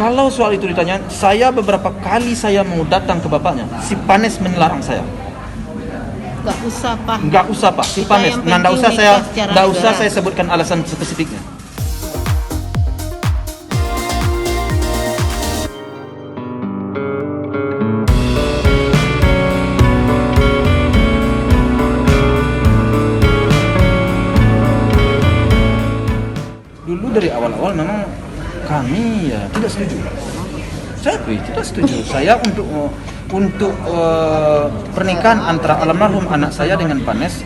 Kalau soal itu ditanya, beberapa kali saya mau datang ke bapaknya, si Panes melarang saya. Nggak usah pak, si Panes. Nggak usah saya sebutkan alasan spesifiknya. Dulu dari awal-awal memang kami ya tidak setuju. Saya tidak setuju. Saya untuk pernikahan antara almarhum anak saya dengan Panes,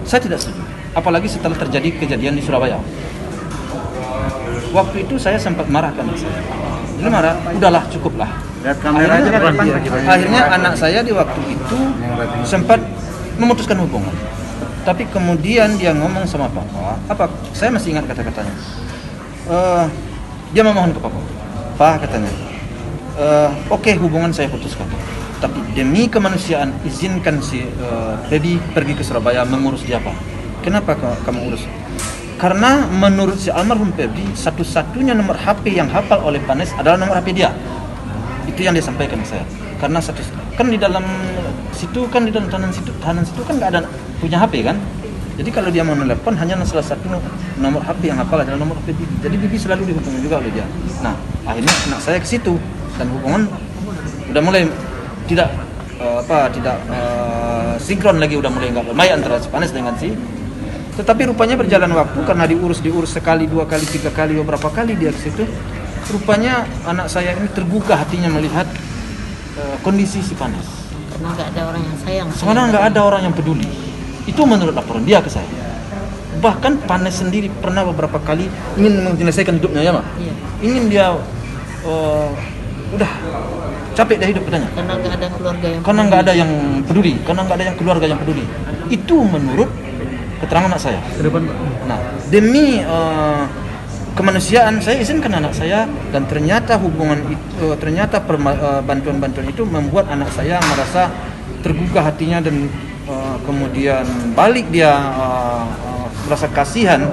saya tidak setuju. Apalagi setelah terjadi kejadian di Surabaya. Waktu itu saya sempat marah kan saya. Jadi marah, udahlah cukuplah. Akhirnya anak saya di waktu itu sempat memutuskan hubungan. Tapi kemudian dia ngomong sama papa, saya masih ingat kata-katanya. Dia memohon ke papa, Pak katanya, oke, hubungan saya putuskan. Tapi demi kemanusiaan izinkan si Feby pergi ke Surabaya mengurus dia Pak. Kenapa kamu urus? Karena menurut si almarhum Feby, satu-satunya nomor HP yang hafal oleh Panes adalah nomor HP dia. Itu yang dia sampaikan ke saya. Karena kan di dalam situ kan tahanan situ kan nggak ada punya HP kan. Jadi kalau dia mau telepon hanya salah satu nomor HP yang hafal adalah nomor HP Bibi. Jadi Bibi selalu dihubungi juga oleh dia. Nah, akhirnya anak saya ke situ dan hubungan udah mulai tidak sinkron lagi, udah mulai nggak ramai antara si Panes dengan si. Tetapi rupanya berjalan waktu karena diurus sekali, 2 kali, 3 kali, beberapa kali dia ke situ. Rupanya anak saya ini tergugah hatinya melihat kondisi si Panes. Karena nggak ada orang yang sayang. Karena nggak ada orang yang peduli. Itu menurut laporan dia ke saya. Bahkan Panes sendiri pernah beberapa kali ingin menyelesaikan hidupnya ya, Mak? Iya. Ingin dia udah capek dari hidup katanya. Karena nggak ada keluarga yang peduli. Karena nggak ada keluarga yang peduli. Itu menurut keterangan anak saya. Nah, demi kemanusiaan saya izinkan anak saya, dan ternyata hubungan itu, bantuan-bantuan itu membuat anak saya merasa tergugah hatinya, dan kemudian balik dia merasa kasihan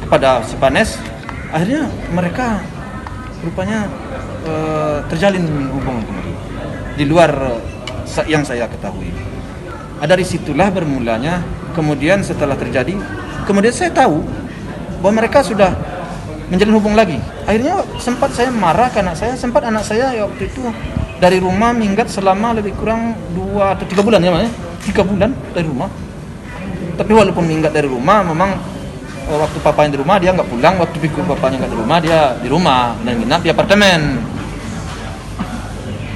kepada si Panes. Akhirnya mereka rupanya terjalin hubungan kembali di luar yang saya ketahui. Dari situlah bermulanya. Kemudian setelah terjadi, kemudian saya tahu bahwa mereka sudah menjalin hubungan lagi. Akhirnya sempat saya marah ke anak saya. Anak saya waktu itu dari rumah minggat selama lebih kurang 2 atau 3 bulan ya, Mas? 3 bulan dari rumah. Tapi walaupun minggat dari rumah, memang waktu papanya di rumah dia nggak pulang, waktu papanya nggak di rumah dia di rumah dan nginap di apartemen.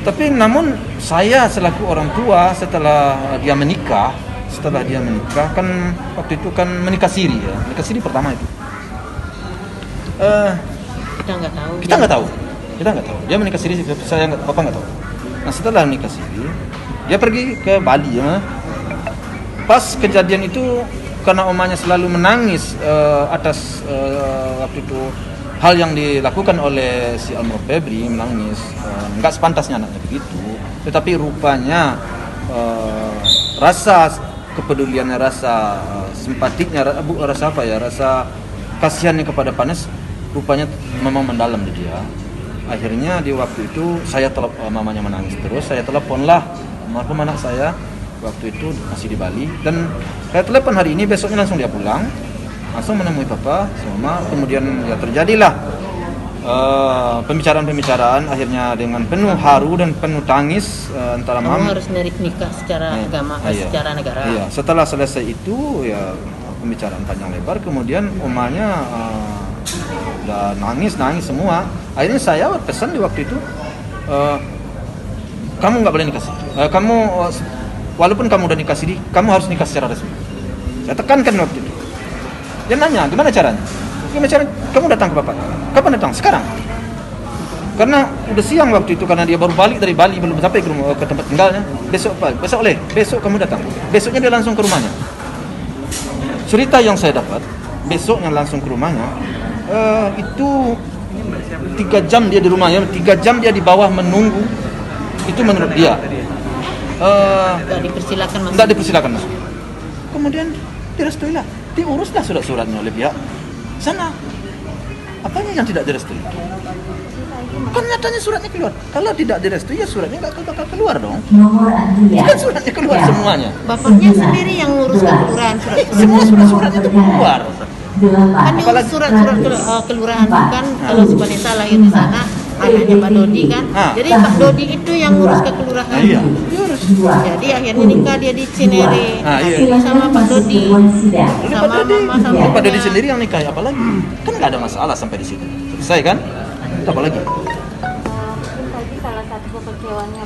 Tapi namun saya selaku orang tua setelah dia menikah kan waktu itu kan menikah siri pertama itu. Kita nggak tahu. Dia menikah siri, papa nggak tahu. Nah, setelah menikah siri, dia pergi ke Bali ya. Pas kejadian itu, karena omanya selalu menangis atas waktu itu hal yang dilakukan oleh si almarhum Febri, menangis, nggak sepantasnya anaknya begitu. Tetapi rupanya rasa kepeduliannya, rasa simpatiknya, rasa kasihannya kepada Panes rupanya memang mendalam di dia. Akhirnya di waktu itu saya mamanya menangis terus, saya teleponlah almarhum anak saya waktu itu masih di Bali, dan saya telepon hari ini, besoknya langsung dia pulang, langsung menemui papa sama. Kemudian ya terjadilah pembicaraan, akhirnya dengan penuh haru dan penuh tangis antara mama harus nikah secara agama, secara negara. Iya, setelah selesai itu ya pembicaraan panjang lebar, kemudian omanya udah nangis semua. Akhirnya saya berpesan di waktu itu, kamu nggak boleh nikah siri. Walaupun kamu udah nikah siri, kamu harus nikah secara resmi. Saya tekankan waktu itu. Dia nanya, gimana caranya? Kamu datang ke bapak. Kapan datang? Sekarang. Karena udah siang waktu itu, karena dia baru balik dari Bali, belum sampai ke tempat tinggalnya. Besok kamu datang. Besoknya dia langsung ke rumahnya. Cerita yang saya dapat, besoknya langsung ke rumahnya, itu 3 jam dia di rumahnya, 3 jam dia di bawah menunggu. Itu menurut dia. Nggak dipersilakan masuk. Kemudian direstuilah, diuruslah surat-suratnya oleh pihak sana. Apanya yang tidak direstui? Kan nyatanya suratnya keluar. Kalau tidak direstui ya suratnya nggak bakal keluar dong. Nomor antrian. Kan suratnya keluar semuanya. Bapaknya sendiri yang ngurus ke kelurahan surat-surat. Semua surat-suratnya itu keluar. Kan di Apalagi- surat-surat kelurahan itu kan kalau si Vanessa lahir di sana anaknya Pak Dodi kan. Jadi Pak Dodi itu yang ngurus ke kelurahan. Iya. Jadi akhirnya nikah dia di Cinere. Iya. Sama Pak Dodi. Ini Sama mama sama Pak Dodi ibunya. sendiri yang nikahi apalagi? Kan nggak ada masalah sampai di situ. Selesai kan? Apalagi? Terus tadi salah satu kekecewanya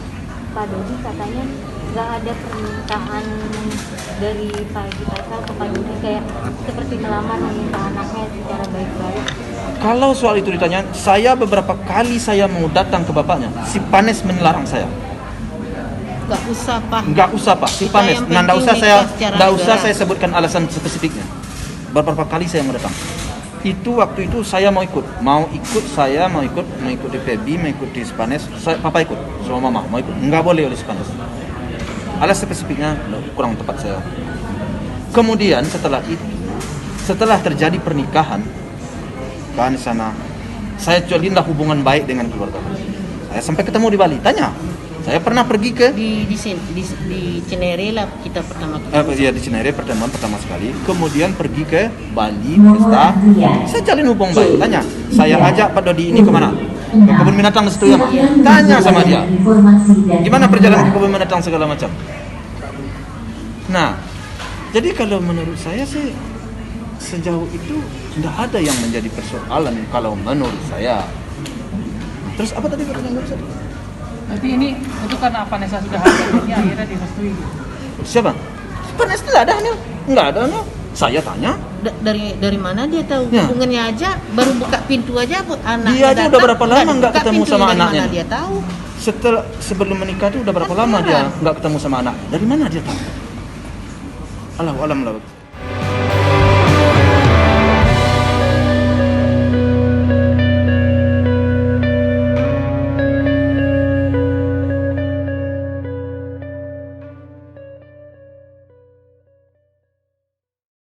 Pak Dodi katanya nggak ada permintaan dari Pak Haji Faisal ke Pak Dodi kayak seperti melamar meminta anaknya secara baik-baik. Kalau soal itu ditanya, beberapa kali saya mau datang ke bapaknya. Si Panes melarang saya. Nggak usah Pak. Nggak usah Pak, si Kita Panes. yang Nah, nggak penting usah nikah secara nggak usah negara. saya sebutkan alasan spesifiknya. Beberapa kali saya mau datang. Itu waktu itu saya mau ikut di PB, mau ikut di Spanes, papa ikut, sama mama mau ikut, nggak boleh oleh Spanes. Alasan spesifiknya kurang tepat saya. Kemudian setelah terjadi pernikahan, kan di sana, saya jalinlah hubungan baik dengan keluarga. Saya sampai ketemu di Bali, tanya, saya pernah pergi ke Di Cinere lah kita pertama kali. di Cinere pertemuan pertama sekali, kemudian pergi ke Bali pesta, saya jalin hubungan baik, tanya, saya ajak Pak Dodi ini kemana? Ke kebun binatang di situ ya, Pak. Tanya sama dia, gimana perjalanan ke kebun binatang segala macam. Nah, jadi kalau menurut saya sih sejauh itu tidak ada yang menjadi persoalan kalau menurut saya. Terus apa tadi pertanyaan saya? Berarti ini itu karena Vanessa sudah hamil, ini akhirnya direstui. Siapa? Panes tidak ada hamil, nggak ada hamil. Saya tanya. Dari mana dia tahu? Ya. Hubungannya aja baru buka pintu aja anaknya. Dia aja udah berapa lama nggak buka ketemu pintu, sama dari anaknya? Mana dia tahu? Sebelum menikah itu udah berapa lama dia nggak ketemu sama anak? Dari mana dia tahu? Allahu alam lah.